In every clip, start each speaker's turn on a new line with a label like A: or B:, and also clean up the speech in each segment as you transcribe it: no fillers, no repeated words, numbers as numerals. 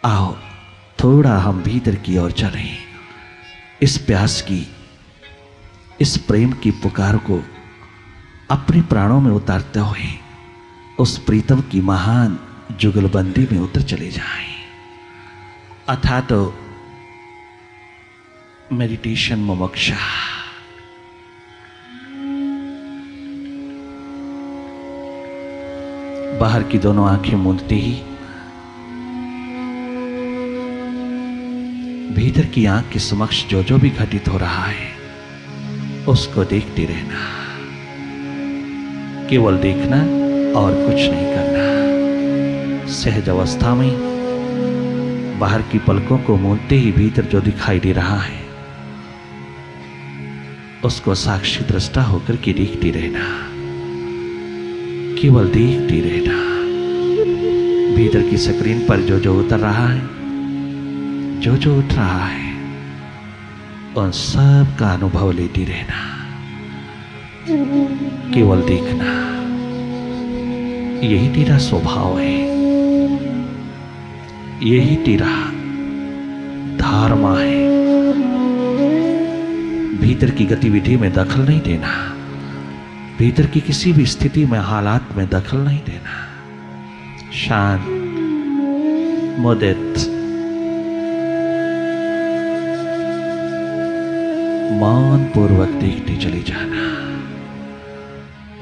A: आओ थोड़ा हम भीतर की ओर चलें। इस प्यास की, इस प्रेम की पुकार को अपने प्राणों में उतारते हुए उस प्रीतम की महान जुगलबंदी में उतर चले जाएं। अथा तो मेडिटेशन मुमुक्षा। बाहर की दोनों आंखें मूंदते ही भीतर की आंख के समक्ष जो जो भी घटित हो रहा है उसको देखते रहना, केवल देखना और कुछ नहीं करना। सहज अवस्था में बाहर की पलकों को मूंदते ही भीतर जो दिखाई दे रहा है उसको साक्षी दृष्टा होकर के देखते रहना, केवल देखते रहना। भीतर की स्क्रीन पर जो जो उतर रहा है, जो जो उठ रहा है, उन सब का अनुभव लेती रहना, केवल देखना। यही तेरा स्वभाव है, यही तेरा धर्म है। भीतर की गतिविधि में दखल नहीं देना, भीतर की किसी भी स्थिति में, हालात में दखल नहीं देना। शांत, मुदित, मौन पूर्वक देखते चले जाना।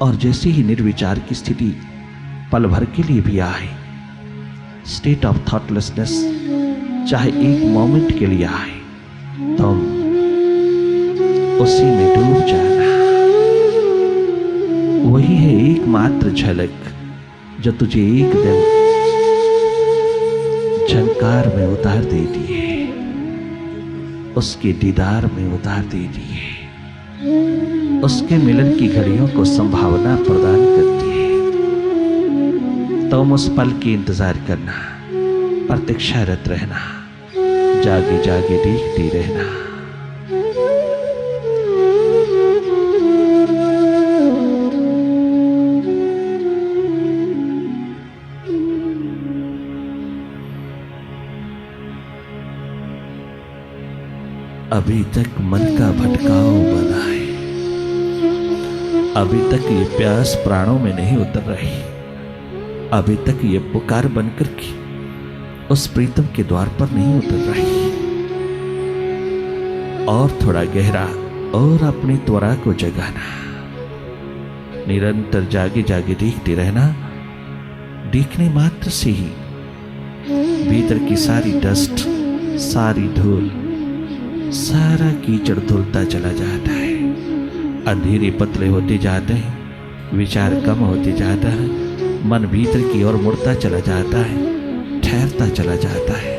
A: और जैसे ही निर्विचार की स्थिति पल भर के लिए भी आए, स्टेट ऑफ थॉटलेसनेस चाहे एक मोमेंट के लिए आए, तुम उसी में डूब जाना। वही है एकमात्र झलक जो तुझे एक दिन झंकार में उतार देती है, उसके दीदार में उतार देती है, उसके मिलन की घड़ियों को संभावना प्रदान करती है। तुम उस पल की इंतजार करना, प्रतीक्षारत रहना, जागे जागे देखते रहना। अभी तक मन का भटकाव बना है, अभी तक ये प्यास प्राणों में नहीं उतर रही, अभी तक ये पुकार बनकर के उस प्रीतम के द्वार पर नहीं उतर रही। और थोड़ा गहरा और अपनी त्वरा को जगाना, निरंतर जागे जागे देखते रहना। देखने मात्र से ही भीतर की सारी डस्ट, सारी धूल, सारा कीचड़ धुलता चला जाता है। अंधेरे पतले होते जाते हैं, विचार कम होते जाता है, मन भीतर की ओर मुड़ता चला जाता है, ठहरता चला जाता है,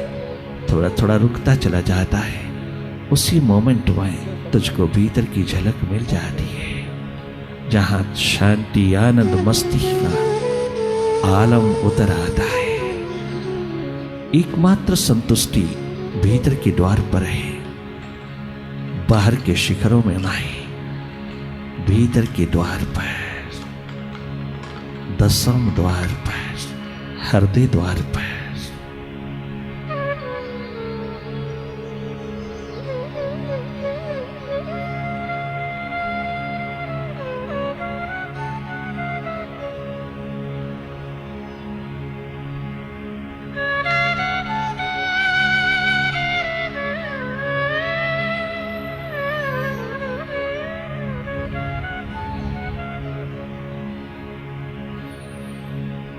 A: थोड़ा थोड़ा रुकता चला जाता है। उसी मोमेंट में तुझको भीतर की झलक मिल जाती है, जहां शांति, आनंद, मस्ती का आलम उतर आता है। एकमात्र संतुष्टि भीतर के द्वार पर है, बाहर के शिखरों में नहीं, भीतर के द्वार पर, दसम द्वार पर, हृदय द्वार पर।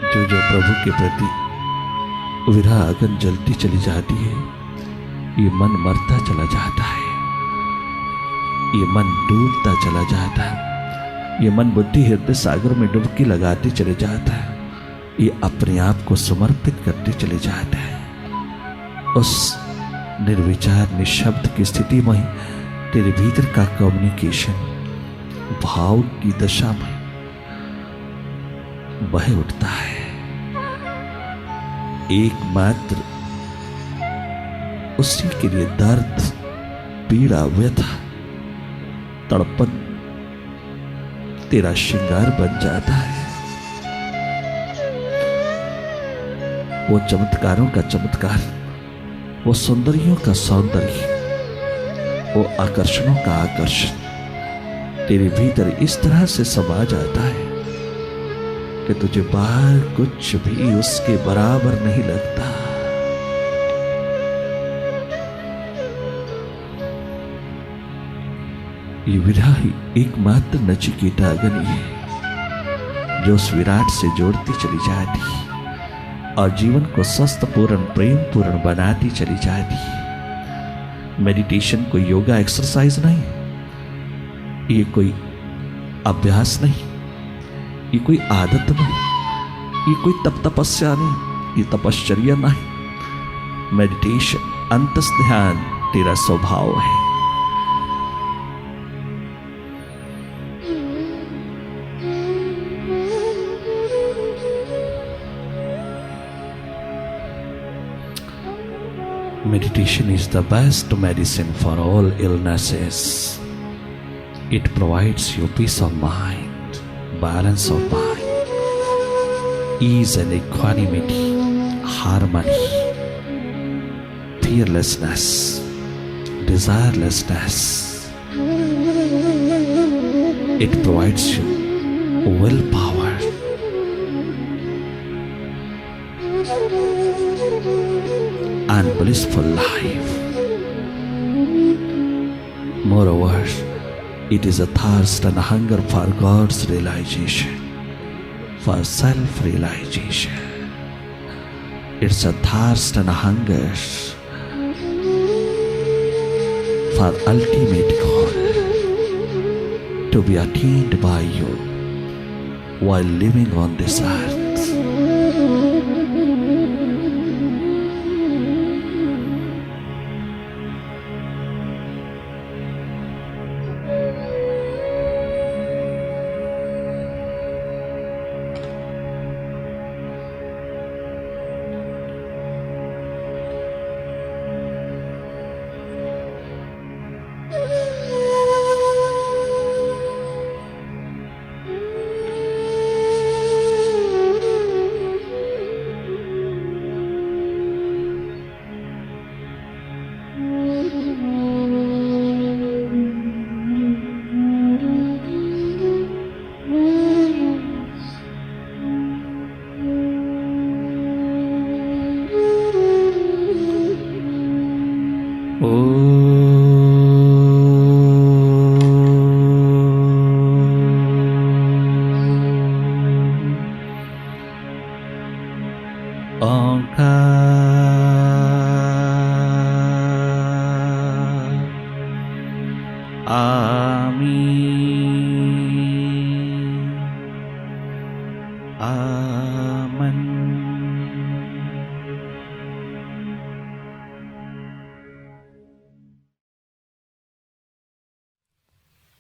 A: जो जो प्रभु के प्रति विरह अगन जलती चली जाती है, ये मन मरता चला जाता है, ये मन डूबता चला जाता है, ये मन बुद्धि हृदय सागर में डुबकी लगाते चले जाता है, ये अपने आप को समर्पित करते चले जाता है। उस निर्विचार निशब्द की स्थिति में तेरे भीतर का कम्युनिकेशन भाव की दशा में बह उठता है। एकमात्र उसी के लिए दर्द, पीड़ा, व्यथा, तड़पन तेरा श्रृंगार बन जाता है। वो चमत्कारों का चमत्कार वो सौंदर्यों का सौंदर्य, वो आकर्षणों का आकर्षण तेरे भीतर इस तरह से समा जाता है कि तुझे बाहर कुछ भी उसके बराबर नहीं लगता। ये विरह ही एकमात्र नचिकेता अग्नि है जो उस विराट से जोड़ती चली जाती और जीवन को स्वस्थ पूर्ण प्रेम पूर्ण बनाती चली जाती है। मेडिटेशन कोई योगा एक्सरसाइज नहीं, ये कोई अभ्यास नहीं, ये कोई आदत नहीं, ये कोई तपस्या नहीं, ये तपश्चर्या नहीं। मेडिटेशन अंतस ध्यान तेरा स्वभाव है। Meditation is the best medicine for all illnesses. It provides you peace of mind, balance of mind, ease and equanimity, harmony, fearlessness, desirelessness. It provides you willpower, and blissful life. Moreover, it is a thirst and a hunger for God's realization, for self-realization. It's a thirst and a hunger for ultimate goal to be attained by you while living on this earth.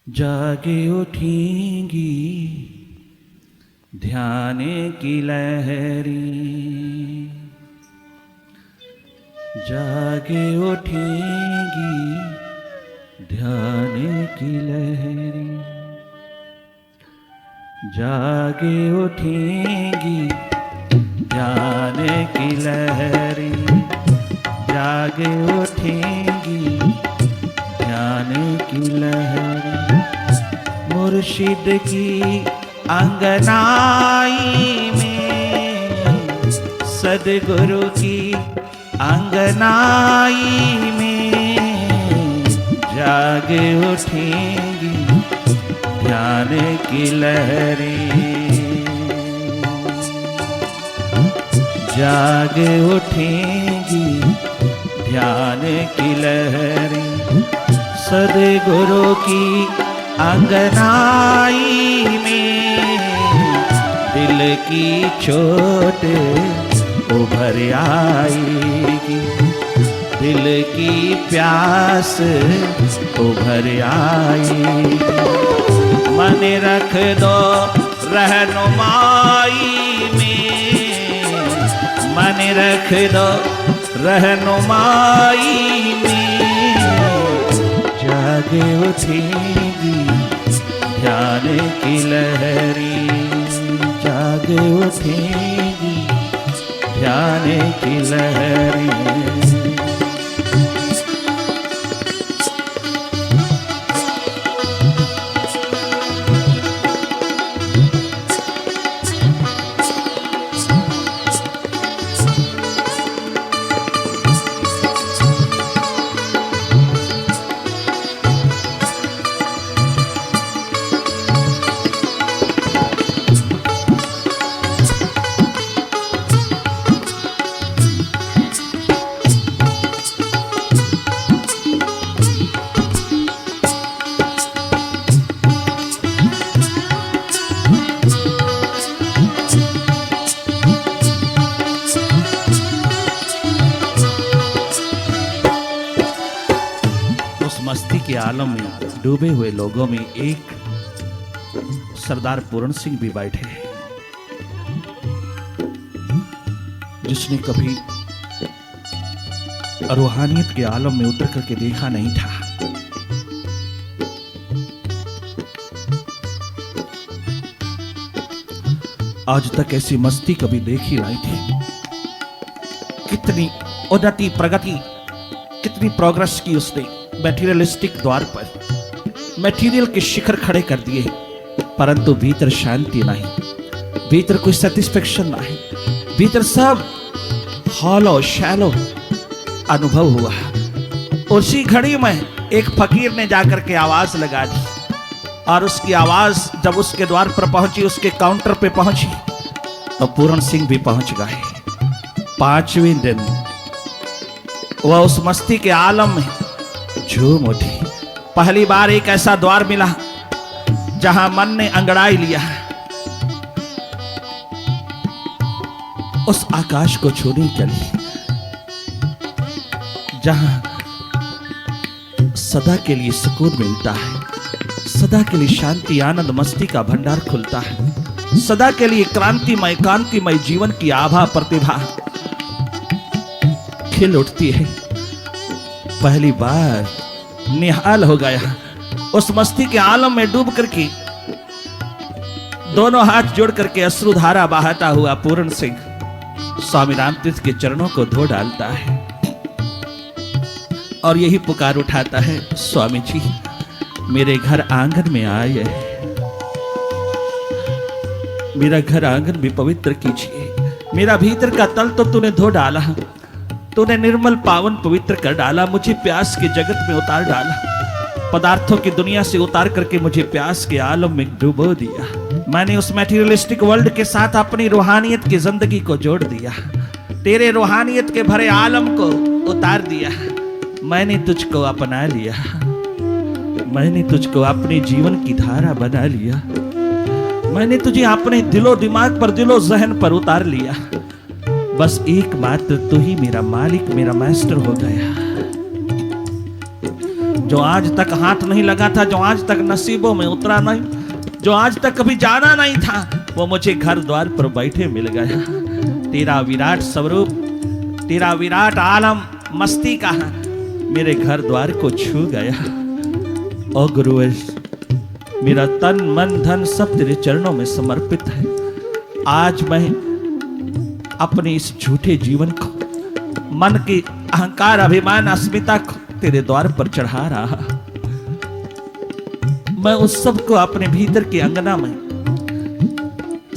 A: जागे उठेंगी ध्यान की लहरी, जागे उठेंगी ध्यान की लहरी, जागे उठेंगी ध्यान की लहरी, जागे उठेंगी ध्यान की लहरी। मुर्शिद की अंगनाई में, सदगुरु की अंगनाई में, जाग उठेंगी ध्यान की लहरें, जाग उठेंगी ध्यान की लहरें। सदगुरु की अंगनाई में दिल की चोट उभर आएगी, दिल की प्यास उभर आएगी। मन रख दो रहनुमाई में, मन रख दो रहनुमाई में, जाग उठेगी ध्यान की लहरी, जाग उठेगी ध्यान की लहरी। उस मस्ती के आलम में डूबे हुए लोगों में एक सरदार पूरण सिंह भी बैठे हैं, जिसने कभी रूहानियत के आलम में उतर करके देखा नहीं था। आज तक ऐसी मस्ती कभी देखी नहीं थी। कितनी उन्नति प्रगति, कितनी प्रोग्रेस की उसने मैटीरियलिस्टिक द्वार पर, मैटीरियल के शिखर खड़े कर दिए, परंतु भीतर शांति नहीं, भीतर कोई सेटिस्फेक्शन नहीं, भीतर सब हॉलो शैलो अनुभव हुआ। उसी घड़ी में एक फकीर ने जाकर के आवाज लगा दी, और उसकी आवाज जब उसके द्वार पर पहुंची, उसके काउंटर पे पहुंची, तो पूरण सिंह भी पहुंच गए। 5वें दिन वह उस मस्ती के आलम में झूम उठी। पहली बार एक ऐसा द्वार मिला जहां मन ने अंगड़ाई लिया, उस आकाश को छूने के लिए, जहां सदा के लिए सुकून मिलता है, सदा के लिए शांति आनंद मस्ती का भंडार खुलता है, सदा के लिए क्रांतिमय कांतिमय जीवन की आभा प्रतिभा खिल उठती है। पहली बार निहाल हो गया उस मस्ती के आलम में डूब करके, दोनों हाथ जोड़ करके अश्रुधारा बहाता हुआ पूरण सिंह स्वामी रामतीर्थ के चरणों को धो डालता है और यही पुकार उठाता है, स्वामी जी मेरे घर आंगन में आए, मेरा घर आंगन भी पवित्र कीजिए, मेरा भीतर का तल तो तूने धो डाला, तूने निर्मल पावन पवित्र कर डाला, मुझे प्यास के जगत में उतार डाला, पदार्थों की दुनिया से उतार करके मुझे प्यास के आलम में डुबो दिया। मैंने उस मैटीरियलिस्टिक वर्ल्ड के साथ अपनी रूहानियत की जिंदगी को जोड़ दिया, तेरे रूहानियत के भरे आलम को उतार दिया। मैंने तुझको अपना लिया, मैंने तुझको अपने जीवन की धारा बना लिया, मैंने तुझे अपने दिलो दिमाग पर, दिलो जहन पर उतार लिया। बस एकमात्र तू ही मेरा मालिक, मेरा मास्टर हो गया। जो आज तक हाथ नहीं लगा था, जो आज तक नसीबों में उतरा नहीं, जो आज तक कभी जाना नहीं था, वो मुझे घर द्वार पर बैठे मिल गया। तेरा विराट स्वरूप, तेरा विराट आलम मस्ती का मेरे घर द्वार को छू गया। ओ गुरु, मेरा तन मन धन सब तेरे चरणों में समर्पित है। आज मैं अपने इस झूठे जीवन को, मन के अहंकार अभिमान अस्मिता को तेरे द्वार पर चढ़ा रहा। मैं उस सब को अपने भीतर के अंगना में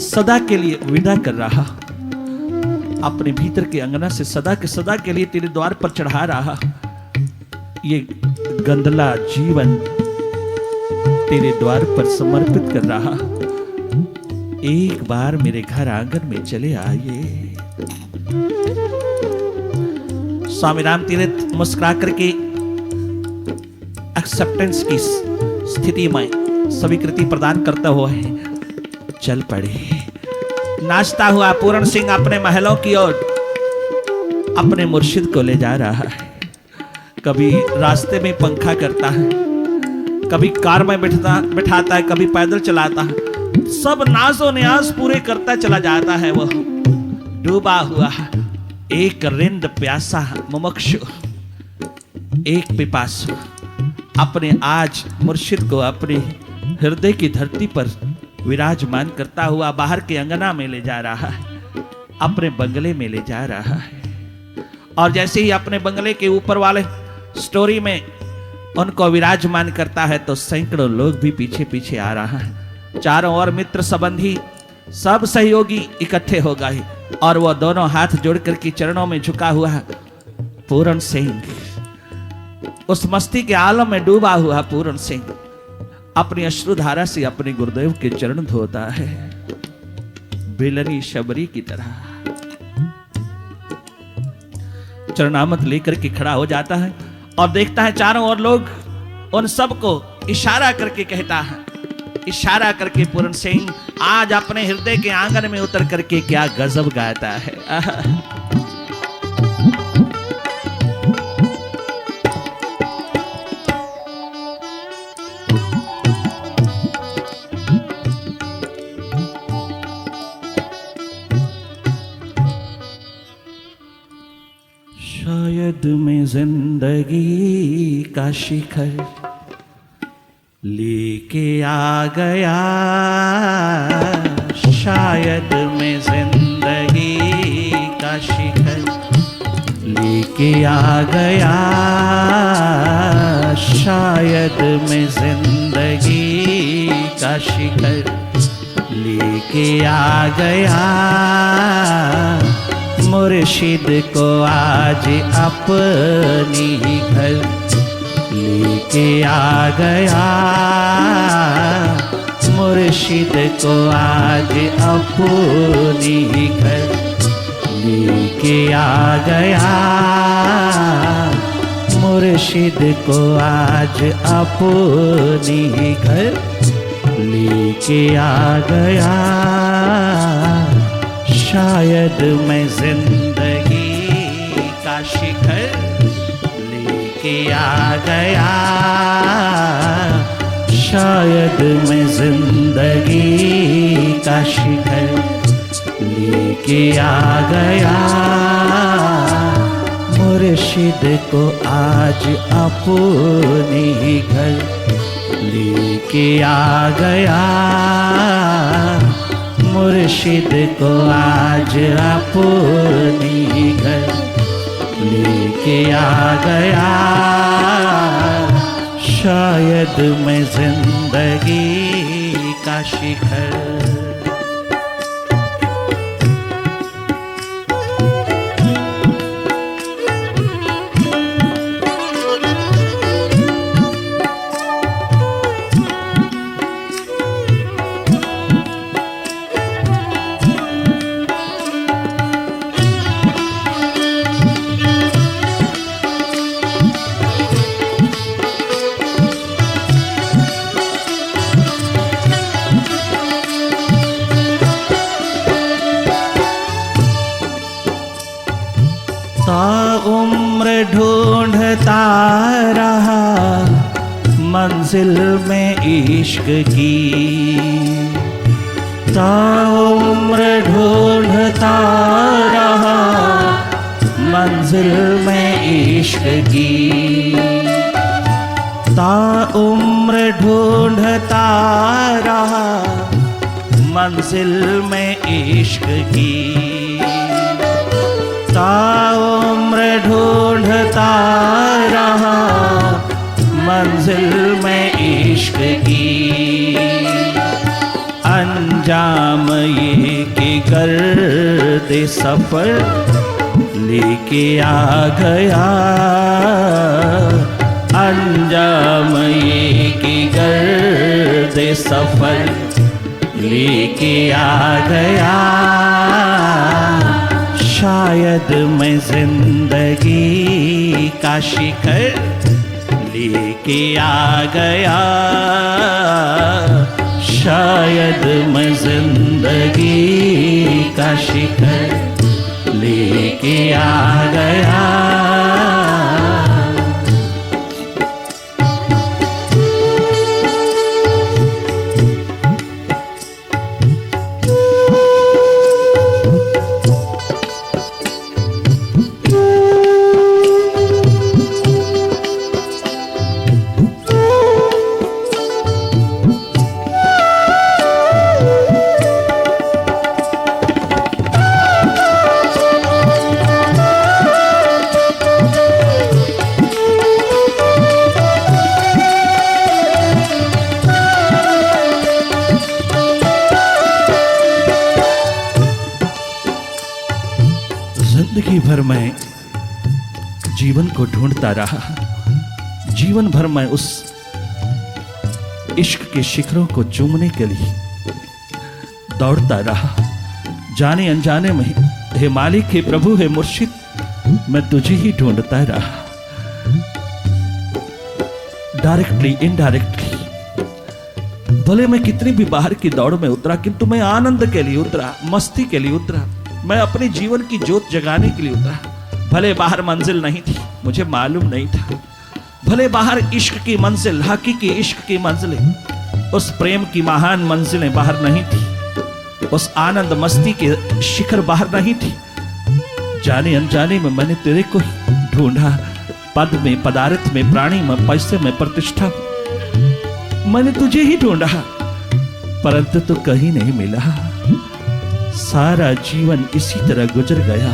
A: सदा के लिए विदा कर रहा, अपने भीतर के अंगना से सदा के लिए तेरे द्वार पर चढ़ा रहा। ये गंदला जीवन तेरे द्वार पर समर्पित कर रहा। एक बार मेरे घर आंगन में चले आइए। स्वामी रामतीर्थ मुस्कुरा करके एक्सेप्टेंस की स्थिति में स्वीकृति प्रदान करते हुए चल पड़े। नाचता हुआ पूरण सिंह अपने महलों की ओर अपने मुर्शिद को ले जा रहा है। कभी रास्ते में पंखा करता है, कभी कार में बैठाता है, कभी पैदल चलाता है, सब नाज़ो न्याज पूरे करता चला जाता है। वह डूबा हुआ एक रिंद प्यासा मुमुक्षु, एक पिपासु अपने आज मुर्शिद को अपने हृदय की धरती पर विराजमान करता हुआ बाहर के अंगना में ले जा रहा है, अपने बंगले में ले जा रहा है। और जैसे ही अपने बंगले के ऊपर वाले स्टोरी में उनको विराजमान करता है तो सैकड़ों लोग भी पीछे पीछे आ रहा है। चारों ओर मित्र संबंधी सब सहयोगी इकट्ठे हो गए और वह दोनों हाथ जोड़कर के चरणों में झुका हुआ पूरण सिंह, उस मस्ती के आलम में डूबा हुआ पूरण सिंह अपनी अश्रुधारा से अपने गुरुदेव के चरण धोता है, बेलनी शबरी की तरह चरणामत लेकर के खड़ा हो जाता है और देखता है चारों ओर लोग, उन सबको इशारा करके कहता है, इशारा करके पूरण सिंह आज अपने हृदय के आंगन में उतर करके क्या गजब गाता है। जिंदगी का शिखर लेके आ गया, शायद मैं जिंदगी का शिखर लेके आ गया, शायद मैं जिंदगी का शिखर लेके आ गया। मुर्शिद को आज अपनी घर लेके आ गया, मुर्शिद को आज अपनी घर लेके आ गया, मुर्शिद को आज अपनी घर लेके आ गया। शायद मैं जिंदगी का शिखर लेके आ गया, शायद मैं जिंदगी का शिखर लेके आ गया, मुर्शिद को आज अपनी घर लेके आ गया, मुर्शिद को आज अपनी घर लेके आ गया। शायद मैं जिंदगी का शिखर उम्र ढूंढता रहा मंजिल में इश्क की, उम्र ढूंढता रहा मंजिल में इश्क की, उम्र ढूंढता रहा मंजिल में इश्क की, उम्र ढूंढता रहा मंजिल में इश्क की। अंजाम ये कि गर्दे सफर लेके आ गया, अंजाम ये कि गर्दे सफर लेके आ गया। शायद मैं जिंदगी का शिखर लेके आ गया, शायद मैं जिंदगी का शिखर लेके आ गया। जिंदगी भर मैं जीवन को ढूंढता रहा, जीवन भर मैं उस इश्क के शिखरों को चूमने के लिए दौड़ता रहा। जाने अनजाने में हे मालिक, हे प्रभु, हे मुर्शिद, मैं तुझे ही ढूंढता रहा। डायरेक्टली इनडायरेक्टली, भले मैं कितनी भी बाहर की दौड़ में उतरा, किंतु मैं आनंद के लिए उतरा, मस्ती के लिए उतरा, मैं अपने जीवन की जोत जगाने के लिए उतरा। भले बाहर मंजिल नहीं थी, मुझे मालूम नहीं था, भले बाहर इश्क की मंजिल, हकीकी इश्क की मंजिलें, उस प्रेम की महान मंजिलें बाहर नहीं थी, उस आनंद मस्ती के शिखर बाहर नहीं थी। जाने अनजाने में मैंने तेरे को ही ढूंढा, पद में, पदार्थ में, प्राणी में, पैसे में, प्रतिष्ठा में। मैंने तुझे ही ढूंढा परंतु तो कहीं नहीं मिला। सारा जीवन इसी तरह गुजर गया।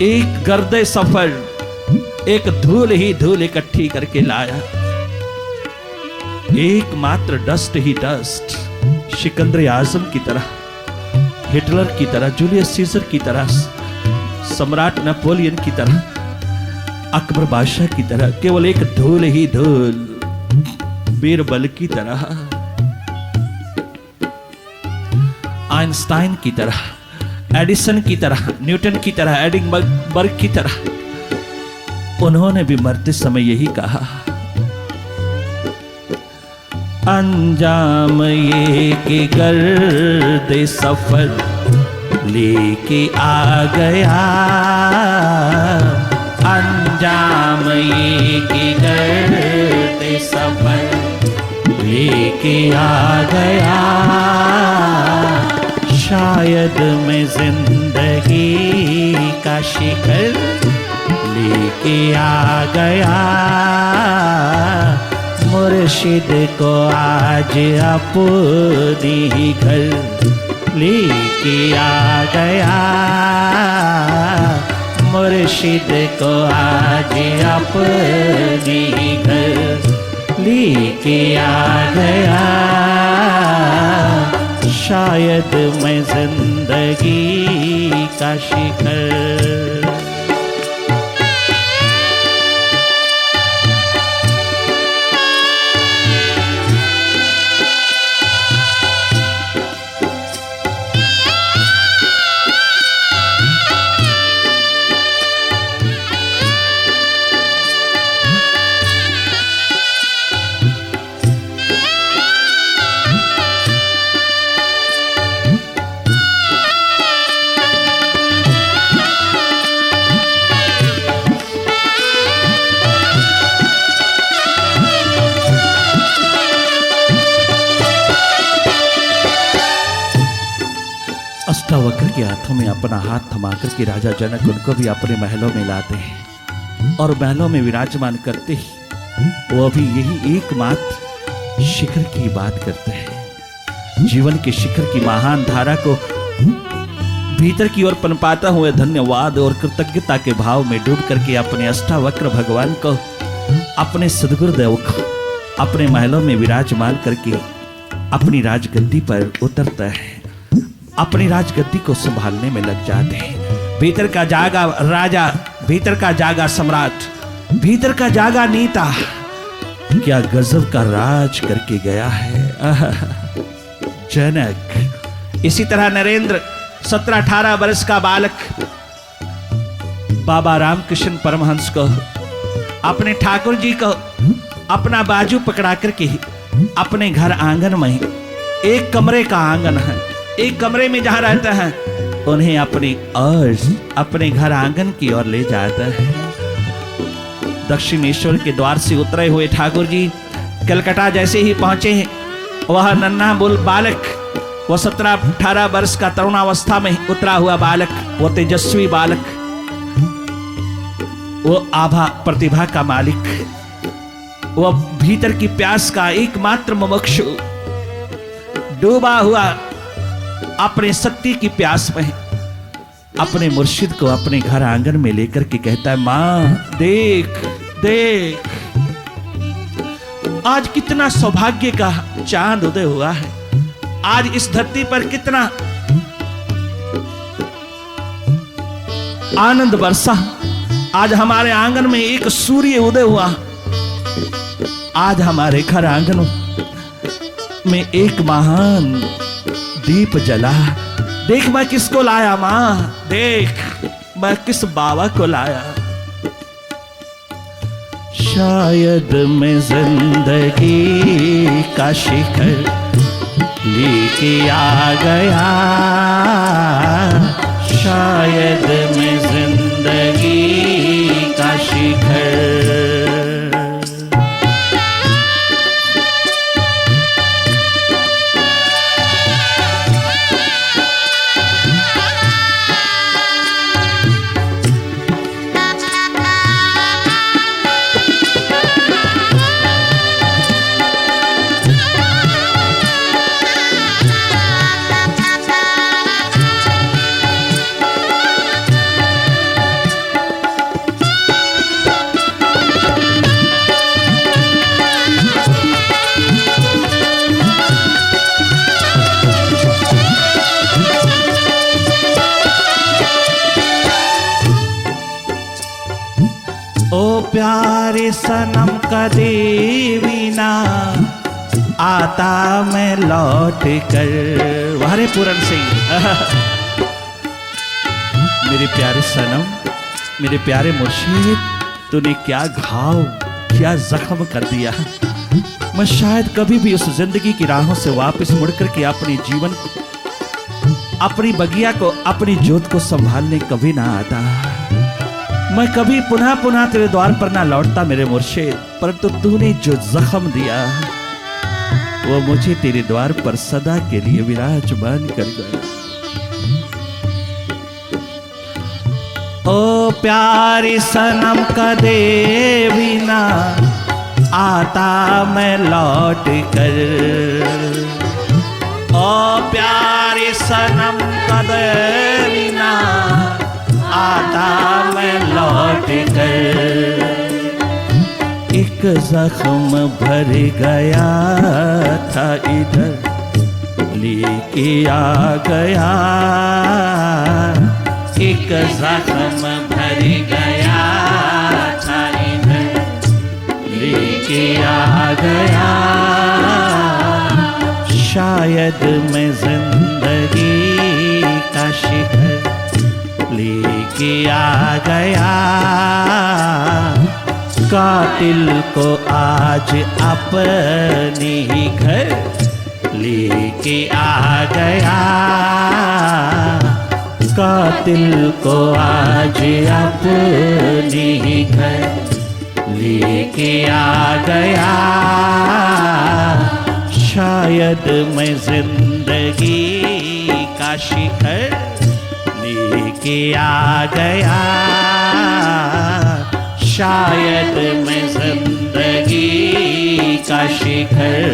A: एक गर्दे सफर, एक धूल ही धूल इकट्ठी करके लाया। एकमात्र डस्ट ही डस्ट। सिकंदर आजम की तरह, हिटलर की तरह, जूलियस सीजर की तरह, सम्राट नेपोलियन की तरह, अकबर बादशाह की तरह, केवल एक धूल ही धूल, बीरबल की तरह, आइंस्टाइन की तरह, एडिसन की तरह, न्यूटन की तरह, एडिनबर्ग की तरह। उन्होंने भी मरते समय यही कहा, अंजाम ये कि गर्दे सफर लेके आ गया। अंजाम ये कि गर्दे सफर लेके आ गया। शायद मैं जिंदगी का शिखर लेके आ गया। मुर्शिद को आज अपनी ही घर लेके आ गया। मुर्शिद को आज अपनी ही घर लेके आ गया। शायद मैं जिंदगी का शिखर। अष्टावक्र के हाथों में अपना हाथ थमाकर के राजा जनक उनको भी अपने महलों में लाते हैं और महलों में विराजमान करते ही वो भी यही एकमात्र शिखर की बात करते हैं। जीवन के शिखर की महान धारा को भीतर की ओर पनपाता हुए धन्यवाद और कृतज्ञता के भाव में डूब करके अपने अष्टावक्र भगवान को, अपने सद्गुरुदेव को अपने महलों में विराजमान करके अपनी राजगद्दी पर उतरता है, अपनी राजगद्दी को संभालने में लग जाते हैं। भीतर का जागा राजा, भीतर का जागा सम्राट, भीतर का जागा नेता क्या गजब का राज करके गया है जनक। इसी तरह नरेंद्र 17-18 वर्ष का बालक बाबा रामकृष्ण परमहंस को, अपने ठाकुर जी को अपना बाजू पकड़ा करके अपने घर आंगन में, एक कमरे का आंगन है, एक कमरे में जहां रहता है, उन्हें अपने घर आंगन की ओर ले जाता है। दक्षिणेश्वर के द्वार से उतरे हुए ठाकुर जी कलकत्ता जैसे ही पहुंचे हैं, वह नन्हा बालक, वह 17-18 वर्ष का तरुणावस्था में उतरा हुआ बालक, वो तेजस्वी बालक, वो आभा प्रतिभा का मालिक, वह भीतर की प्यास का एकमात्र मुमुक्षु, डूबा हुआ अपने सत्य की प्यास में अपने मुर्शिद को अपने घर आंगन में लेकर के कहता है, मां देख देख, आज कितना सौभाग्य का चांद उदय हुआ है। आज इस धरती पर कितना आनंद बरसा। आज हमारे आंगन में एक सूर्य उदय हुआ। आज हमारे घर आंगन में एक महान दीप जला। देख मैं किसको लाया मां, देख मैं किस बाबा को लाया। शायद मैं जिंदगी का शिखर लेके आ गया। शायद मैं जिंदगी का शिखर। प्यारे सनम कदे भी ना आता मैं लौट कर। वारे पूरन सिंह। मेरे प्यारे सनम, मेरे प्यारे मुर्शिद, तूने क्या घाव, क्या जख्म कर दिया। मैं शायद कभी भी उस जिंदगी की राहों से वापस मुड़कर के अपने जीवन को, अपनी बगिया को, अपनी जोत को संभालने कभी ना आता। मैं कभी पुनः पुनः तेरे द्वार पर ना लौटता मेरे मुर्शिद, परंतु तूने जो जख्म दिया वो मुझे तेरे द्वार पर सदा के लिए विराजमान कर गया। ओ प्यारी सनम कदे भी ना आता मैं लौट कर। ओ प्यारे सनम कदे भी ना आता मैं लौट कर। एक जख्म भर गया था इधर लेके आ गया। एक जख्म भर गया था इधर लेके आ गया। शायद मैं जिंदगी का शिखर लेके आ गया। कातिल को आज अपने ही घर लेके आ गया। कातिल को आज अपने ही घर लेके आ गया। शायद मैं जिंदगी का शिखर लेके आ गया। शायद मैं जिंदगी का शिखर